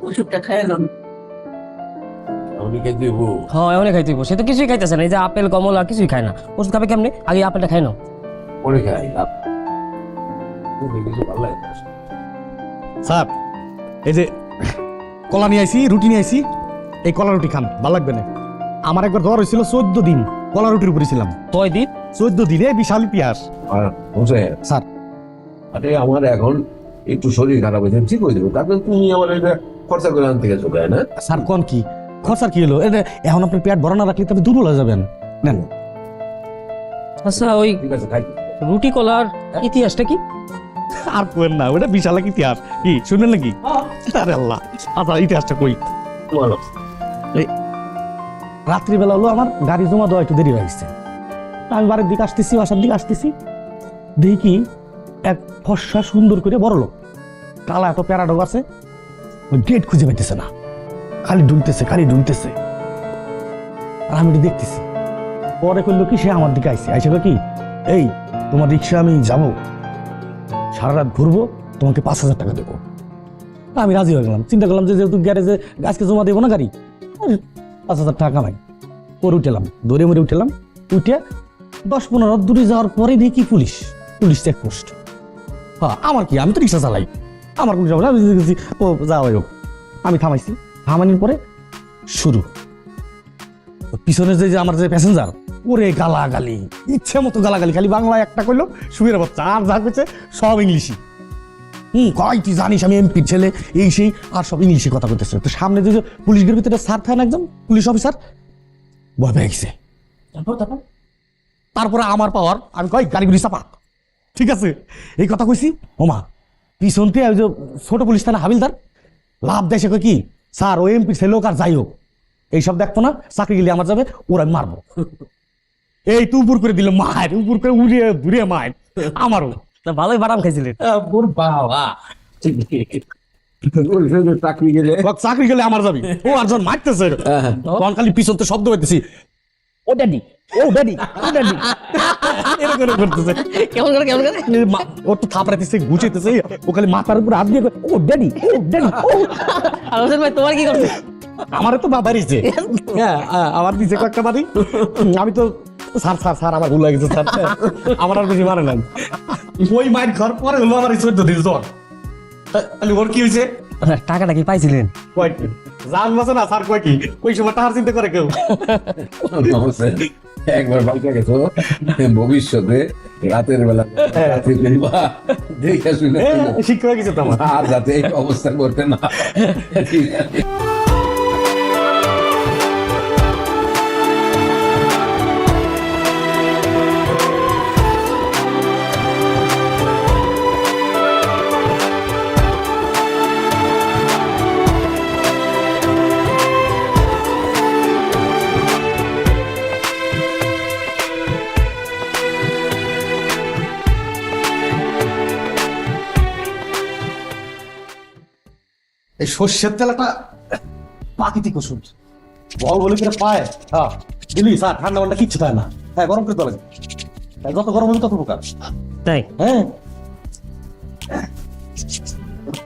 ওষুধটা খাইলাম। হ্যাঁ এমনি খাইতে হইব, সে তো কিছুই খাইতেছে না, এই যে আপেল কমলা কিছুই খায় না, ওষুধ খাবে কেমনি? আগে আপেলটা খাই নাও। স্যার এই যে কলা নিয়ে আইছি, রুটি নিয়ে আইছি, এই কলা রুটি খান, ভালো লাগবে না। আমার একবার জ্বর হয়েছিল 14 দিন, কলা রুটির উপরে ছিলাম। 6 দিন? 14 দিনে বিশাল ইতিহাস। স্যার আরে আমার এখন একটু শরীর খারাপ হয়েছে, ঠিক হয়ে যাবে, তারপরে তুমি আমার এটা খরচা করে আনতে গেছো, তাই না? স্যার কোন কি খরচার কি হলো? এটা এখন আপনার পেট ভরা না রাখলে তো আপনি দুর্বল হয়ে যাবেন। নেন। আচ্ছা ওই ঠিক আছে, খাই। রুটি কলার ইতিহাসটা কি? আর কোয়েন না, ওটা বিশাল এক ইতিহাস। কি শুনবেন নাকি? আরে আল্লাহ, আচ্ছা ইতিহাসটা কই। বলো। রাত্রিবেলা হলো আমার গাড়ি জমা দেওয়া একটু দেরি হয়েছে, আমি বাড়ির দিকে আসতেছি, বাসার দিকে আসতেছি, দেখি এক ফর্সা সুন্দর করে বড় লোক, কালা এত প্যারাডোগ আছে, ওই গেট খুঁজে পাইতেছে না, খালি ঢুলতেছে। আর আমি একটু দেখতেছি, পরে করলো কি, সে আমার দিকে আইসে কি, এই তোমার রিক্সা আমি যাবো, সারা রাত ঘুরবো, তোমাকে 5,000 টাকা দেবো। আমি রাজি হয়ে গেলাম, চিন্তা করলাম যে যেহেতু গ্যারেজে আজকে জমা দেবো না গাড়ি, 5,000 টাকা নাই। পরে উঠেলাম, দৌড়ে মরে উঠে 10-15 দূরে যাওয়ার পরে দেখি পুলিশ চেকপোস্ট। হ্যাঁ আমার কি, আমি তো রিক্সা চালাই, আমার পুলিশ আমি দেখেছি ও যাওয়াই হোক। আমি থামাইছি, থামানোর পরে শুরু পিছনে যে আমার যে প্যাসেঞ্জার, ওরে গালাগালি, ইচ্ছে মতো গালাগালি, খালি বাংলা একটা কইলো সুবিধা বাচ্চা, আর যা করছে সব ইংলিশই। কয় তুই জানিস আমি এমপির ছেলে, এই সেই, আর সব ইংলিশে কথা কইতেছে। তো সামনে যে পুলিশ গের ভিতরে স্যার থাকেন একজন পুলিশ অফিসার, ভয় পেয়ে গেছে। তারপরে আমার পাওয়ার, আমি কই গাড়িগুলি চাপা, ঠিক আছে এই কথা কইছি, ওমা পিছনতে ওই যে ছোট পুলিশ থানা হাবিলদার লাভ দেশে কই কি, স্যার ও এমপির ছেলে হোক আর যাই হোক, এইসব দেখতো না, চাকরি গেলে আমার যাবে, ওরা আমি মারবো। এই তো উপর করে দিল মায়ের, উপর করে উড়িয়ে ঘুরিয়ে মায়ের আমারও। ভালোই বাদাম খাইছিলেন। বাবা চাকরি গেলে আমার যাবি, ও আর জন মারতেছে, তখন খালি পিছন তো শব্দ পাইতেছি, ও ড্যাডি, ও ড্যাডি, ও ড্যাডি, এরকম করতেছে। কেমন করে ও তো থাপড়াইতেছে, গুছাইতেছে, ও খালি মাথার উপর হাত দিয়ে ও ড্যাডি, ও ড্যাডি। আর হোসেন ভাই তোমার কি করছে? আমারে তো বাবারিছে, হ্যাঁ আমার দিছে কয়েকটা বাড়ি, আমি তো স্যার আমার ভুল হয়ে গেছে স্যার, আমার আর বেশি মারে নাই। ওই মাইর ঘর পরে হলো আমার 14 দিন জ্বর। তাহলে ওর কি হয়েছে? টাকাটা কি পাইছিলেন? জান বাসে না স্যার, কয় কি ওই সময় টাকার চিন্তা করে কেউ? একবার বাড়িতে গেছো, ভবিষ্যতে রাতের বেলা দেখে শুনে শিক্ষা হয়ে গেছে তো আমার, আর যাতে এই অবস্থা করতে না। ঠিক আছে। এই সর্ষের তেল একটা প্রাকৃতিক ওষুধ, বল বলে করে পায়। হ্যাঁ দিলি স্যার, ঠান্ডা মান্ডা কিচ্ছু থাকে না, হ্যাঁ গরম করে তোলে, যত গরম হবে তত প্রকার। তাই? হ্যাঁ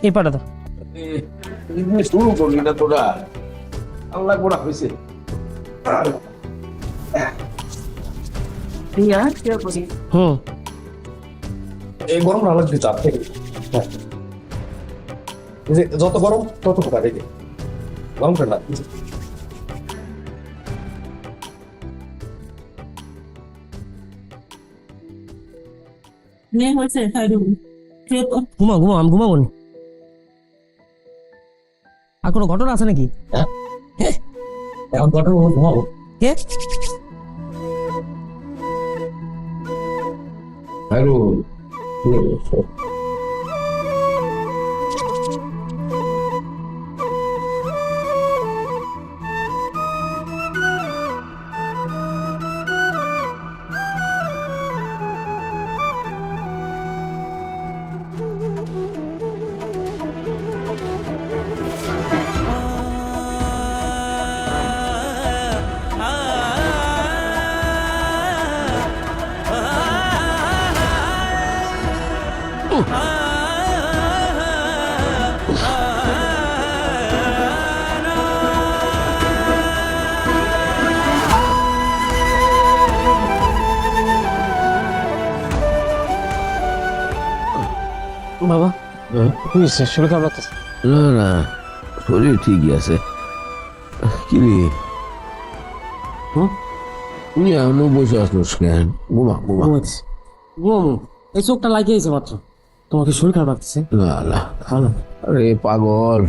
এই পাটা তো শুরু করলি না তোরা, আল্লাহ গোড়া হয়েছে। হুম এই গরম না লাগবে চাপ থেকে, হ্যাঁ এই যে যত গরম তত প্রকার, এই যে গরম করে না। নে হয়েছে খাইরুম, খেয়ে তো। ঘুমাও, আমি ঘুমাবো নি। আর কোনো ঘটনা আছে নাকি? এখন গরম ঘুমাবো। কে? হ্যালো, বাবা হ্যাঁ? কি হয়েছে? শরীর খারাপ লাগতেছে? না না, শরীর ঠিকই আছে। কি রে, তুই এখনো বসে আসলোস কেন? ঘুমা ঘুমা। ঘুমাচ্ছি। ঘুমামু। এই চোখটা লাগিয়েছে মাত্র। তোমাকে শরীর খারাপ লাগতেছে? না না, ভালো। আরে পাগল,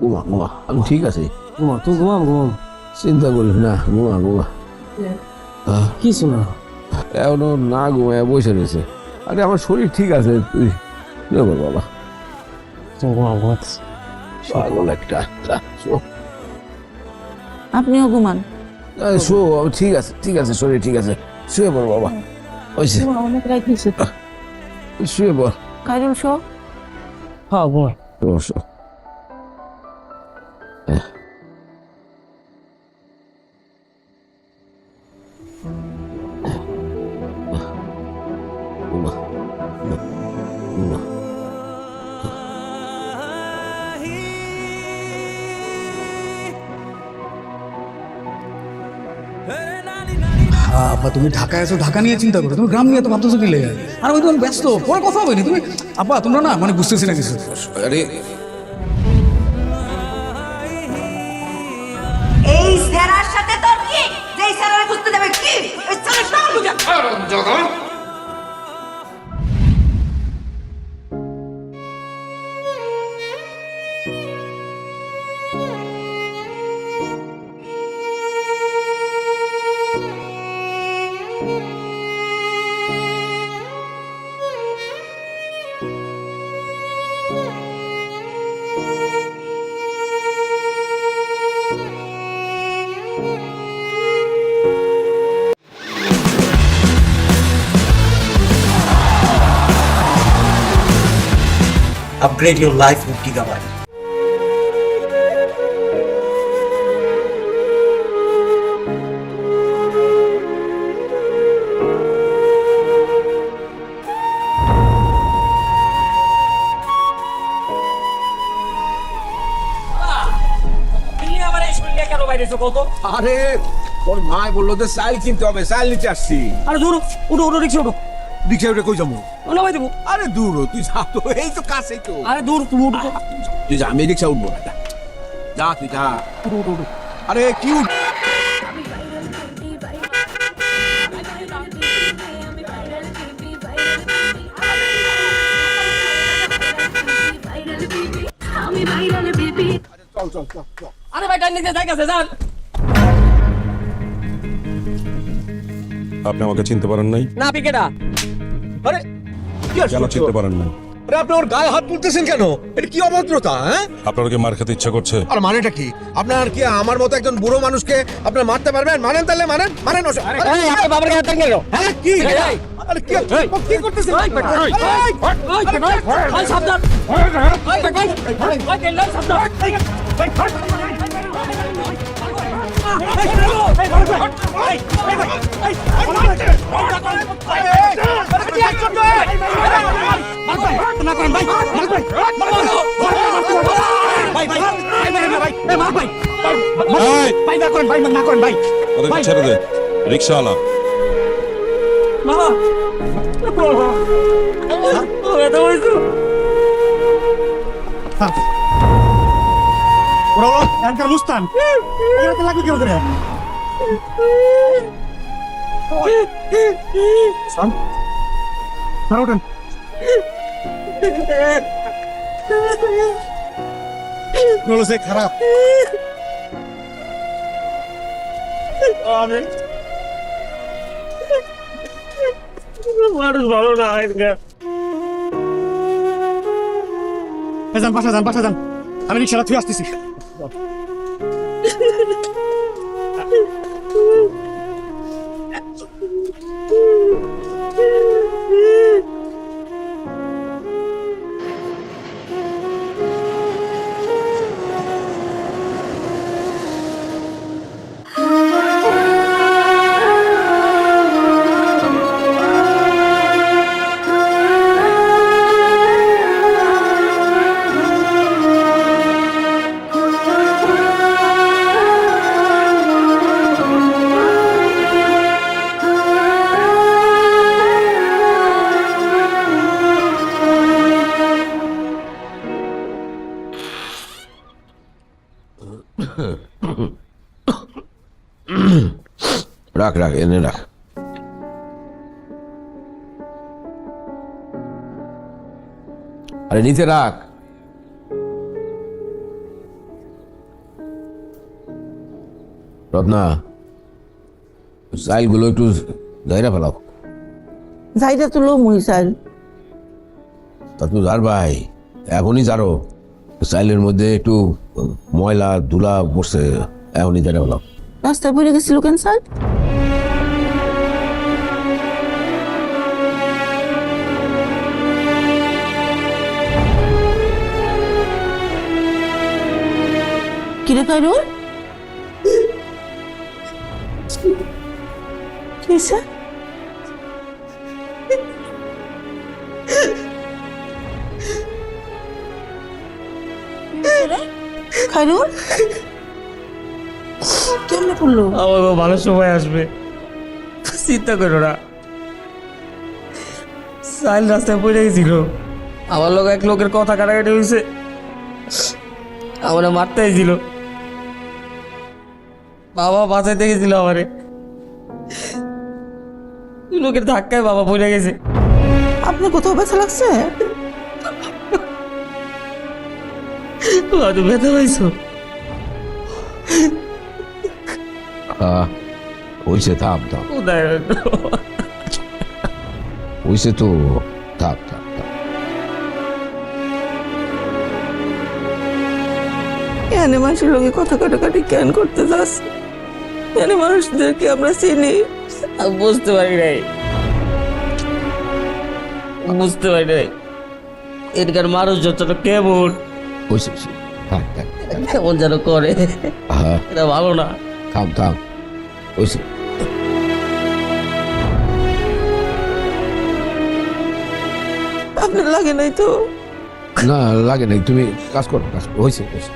ঘুমা ঘুমা, আমি ঠিক আছে। ঘুমা, তুই ঘুমাম ঘুমাম। চিন্তা করিস না, ঘুমা ঘুমা। কিছু না। এখনো না ঘুমায় বসে রয়েছে। আরে আমার শরীর ঠিক আছে, তুই শুয়ে পড় বাবা। তুমি ঘুমাম, ঘুমাচ্ছি। পাগল একটা। যা, শো। আপনিও ঘুমান। আরে শো, ঠিক আছে ঠিক আছে, শরীর ঠিক আছে, শুয়ে পড় বাবা। ওইসে অনেক রাত হয়েছে তো। শুয়ে পড়। কাজল শো। হ্যাঁ ঘুমাই। অবশ্য আপা তুমি ঢাকায় আছো, ঢাকা নিয়ে চিন্তা করো, তুমি গ্রাম নিয়ে তো ভাবতেছো কি লেগে? আর ওই তুমি ব্যস্ত, পরে কথা হবে না তুমি। আপা তোমরা না মানে বুঝতেছি না কিছু। আরে এই স্যারের সাথে তোর কি? যেই স্যারের বুঝতে দেবে কি? এই স্যারের সব বুঝা। Upgrade your life with Gigabyte. আরে তোর ভাই বললো যে চাল কিনতে হবে, চাল নিতে আসছি। আরে দূর, উঠো উঠো, রিক্সা উঠো। রিক্সা উঠে কই যাবো? নামাই দেবো। আরে দূর, তুই যা তো, এই তো কাছেই তো। আরে দূর, তুমি উঠো। তুই যা, আমি রিক্সা উঠবো না। যা তুই যা। আরে কি উঠ? চল চল চল চল। আরে ভাই টাইম নিতে যাই কাছে যান। আপনি আমাকে চিনতে পারেন নাই? না পিকেটা। আরে কি কেন চিনতে পারেন নাই? আরে আপনি ওর গায়ে হাত তুলতেছেন কেন? এটা কি অভদ্রতা? হ্যাঁ, আপনার কি মার খেতে ইচ্ছা করছে? আর মানেটা কি? আপনার কি আমার মতো একজন বুড়ো মানুষকে আপনার মারতে পারবেন? মানেন তাহলে মানেন, মানেন। এই আপনি বাবার গায়ে হাত কেন? হ্যাঁ কি? আরে কি কি করতেছেন? ভাই সাবধান। ভাই ভাই সাবধান। ওদেরকে ছেড়ে দে, রিক্সাওয়ালা। মুস্তান লাগবে কেউ করে ওঠেন। খারাপ মানুষ ভালো না। যান বাসা যান, বাসা যান, আমি রিক্সাটা থুয়ে আসতেছি। রাখ রাখ, এনে রাখ। আরে নিচে রাখ। রত্না, চাইলগুলো একটু জায়গা ফেলাও। যাইটা তুলো মুই চাই। তা তুই যার ভাই, এখনই যারো। চাইলের মধ্যে একটু ময়লা ধুলা বসছে, এখনই জায়গা ফেলাও। রাস্তায় পড়ে গেছিল কেন স্যার? কিরে খাইরুল? কি হয়েছে? খাইরুল কেমনে করলো? আমার ভালো সময় আসবে, চিন্তা করো না। সাইল রাস্তায় পড়ে গেছিল, আমার লোক এক লোকের কথা কাটাকাটি হয়েছে, আমার মারতে হয়েছিল। বাবা বাঁচাইতে গেছিল আমারে, লোকের ধাক্কায় বাবা পড়ে গেছে। আপনি কোথাও ব্যথা লাগছে? তুমি ব্যথা পাইছো? হইছে, থাম থাম, কোথায়? হইছে তো, থাম থাম থাম। এখানে মানুষের লোকে কথা কাটাকাটি কেন করতে যাস? এখানে মানুষদেরকে আমরা চিনি। আমি বুঝতে পারি নাই, বুঝতে পারি নাই এখানকার মানুষ যত কেমন হইছে হইছে, থাম থাম, কেমন যেন করে, হ্যাঁ এটা ভালো না। থাম থাম, হইছে। আপনার লাগে নাই তো? না লাগে নাই, তুমি কাজ করো, কাজ করো। হইছে হইছে,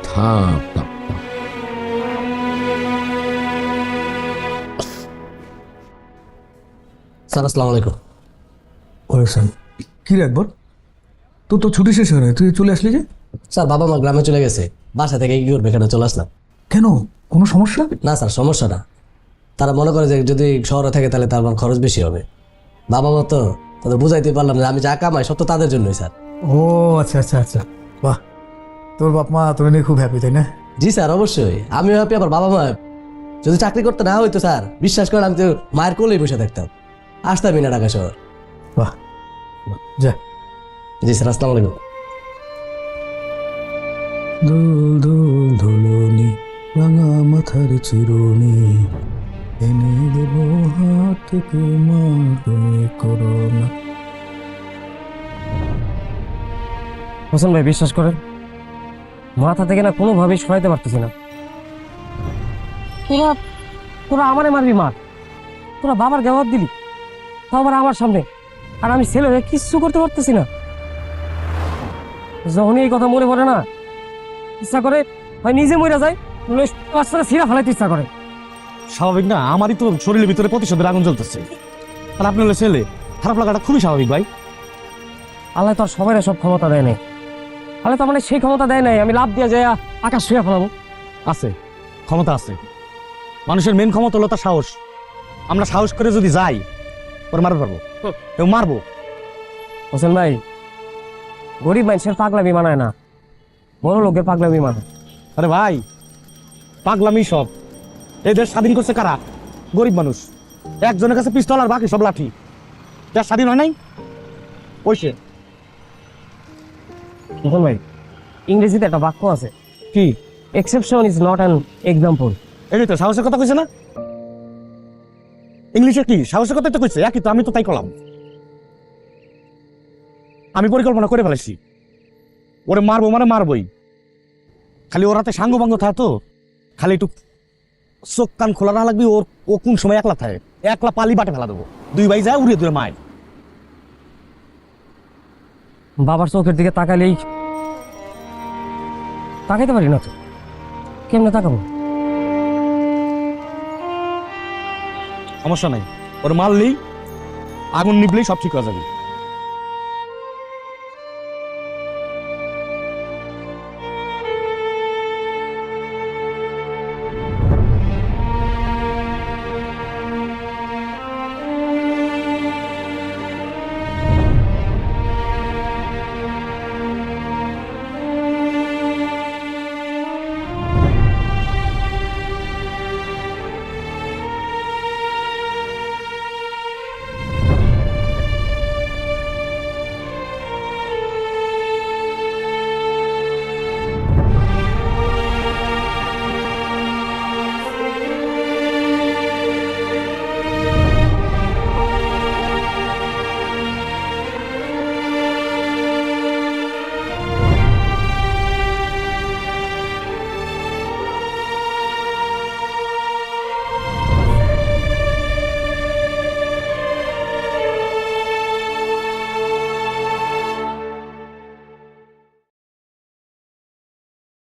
থাম থাম থাম। স্যার আসসালামু আলাইকুম। ওয়েলকাম। কি রে একবার, তোর তো ছুটি শেষ হয়ে গেছে, তুই চলে আসলি যে? স্যার বাবা মা গ্রামে চলে গেছে, বাসা থেকে কি করবে, এখানে চলে আসলাম। কেন, কোনো সমস্যা? না স্যার, সমস্যা না। তারা মনে করে যে যদি শহরে থাকে তাহলে তার খরচ বেশি হবে। বাবা মা তো, তাদের বুঝাইতে পারলাম যে আমি যা কামাই সব তো তাদের জন্যই স্যার। ও আচ্ছা আচ্ছা আচ্ছা, বাহ, তোর বাপ মা তোর নিয়ে খুব হ্যাপি, তাই না? জি স্যার, অবশ্যই আমিও হ্যাপি, আবার বাবা মা। যদি চাকরি করতে না হইতো স্যার, বিশ্বাস করেন আমি তো মায়ের কোলেই বসে থাকতাম, আসতামই না ঢাকা শহর। বাহ, যা। জি স্যার, আসসালামু আলাইকুম। দোল দোল ধুলনি রাঙা মাথার চিরুনি, এনে দেব হাত থেকে মা, তুমি করো না। হোসেন ভাই বিশ্বাস করেন, মাথা থেকে না কোনোভাবেই সরাইতে পারতেছি না। তোরা তোরা আমারে মারবি মার, তোরা বাবার গাওয়াত দিলি, তাও আবার আমার সামনে, আর আমি ছেলে হয়ে কিচ্ছু করতে পারতেছি না। যখনই এই কথা মনে পড়ে না, ইচ্ছা করে হয় নিজে মরে যায়, বাচ্চারা ছিঁড়া ফেলাইতে ইচ্ছা করে। স্বাভাবিক না? আমারই তো শরীরের ভিতরে প্রতিশোধের আগুন জ্বলতেছে, আর আপনি হলে ছেলে, খারাপ লাগাটা খুবই স্বাভাবিক ভাই। আল্লাহ তো আর সবাই সব ক্ষমতা দেয় নাই, আল্লাহ তো মানে সেই ক্ষমতা দেয় নাই আমি লাভ দিয়ে যায় আকাশ শুয়ে ফেলাবো। আছে, ক্ষমতা আছে। মানুষের মেন ক্ষমতা হলো তার সাহস। আমরা সাহস করে যদি যাই, ওর মারতে পারবো, কেউ মারবো। হোসেন ভাই, গরিব মানুষের পাগলামি মানায় না, বড় লোকের পাগলামি মানায়। আরে ভাই, পাগলামি সব। এই দেশ স্বাধীন করছে কারা? গরিব মানুষ। একজনের কাছে পিস্তল আর বাকি সব লাঠি। দেশ স্বাধীন হয় নাই? ওইসে হোসেন ভাই, ইংরেজিতে একটা বাক্য আছে, কি? Exception is not an example. এই তো সাহসের কথা কইছে না? ইংলিশে কি সাহসের কথা তো কইছে, একই তো, আমি তো তাই করলাম। আমি পরিকল্পনা করে ফেলেছি, ওরে মারবো মানে মারবই। খালি ওর হাতে সাঙ্গ ভাঙ্গ থাকে তো, খালি একটু চোখ কান খোলা না লাগবে। ওর ও কোন সময় একলা থাকে, একলা পালি বাটে ফেলা দেবো, দুই ভাই যায় উড়িয়ে দূরে মায়। বাবার চোখের দিকে তাকালেই তাকাইতে পারি না তো, কেমনে তাকাবো? সমস্যা নাই, ওর মারলেই আগুন নিবলেই সব ঠিক হয়ে যাবে।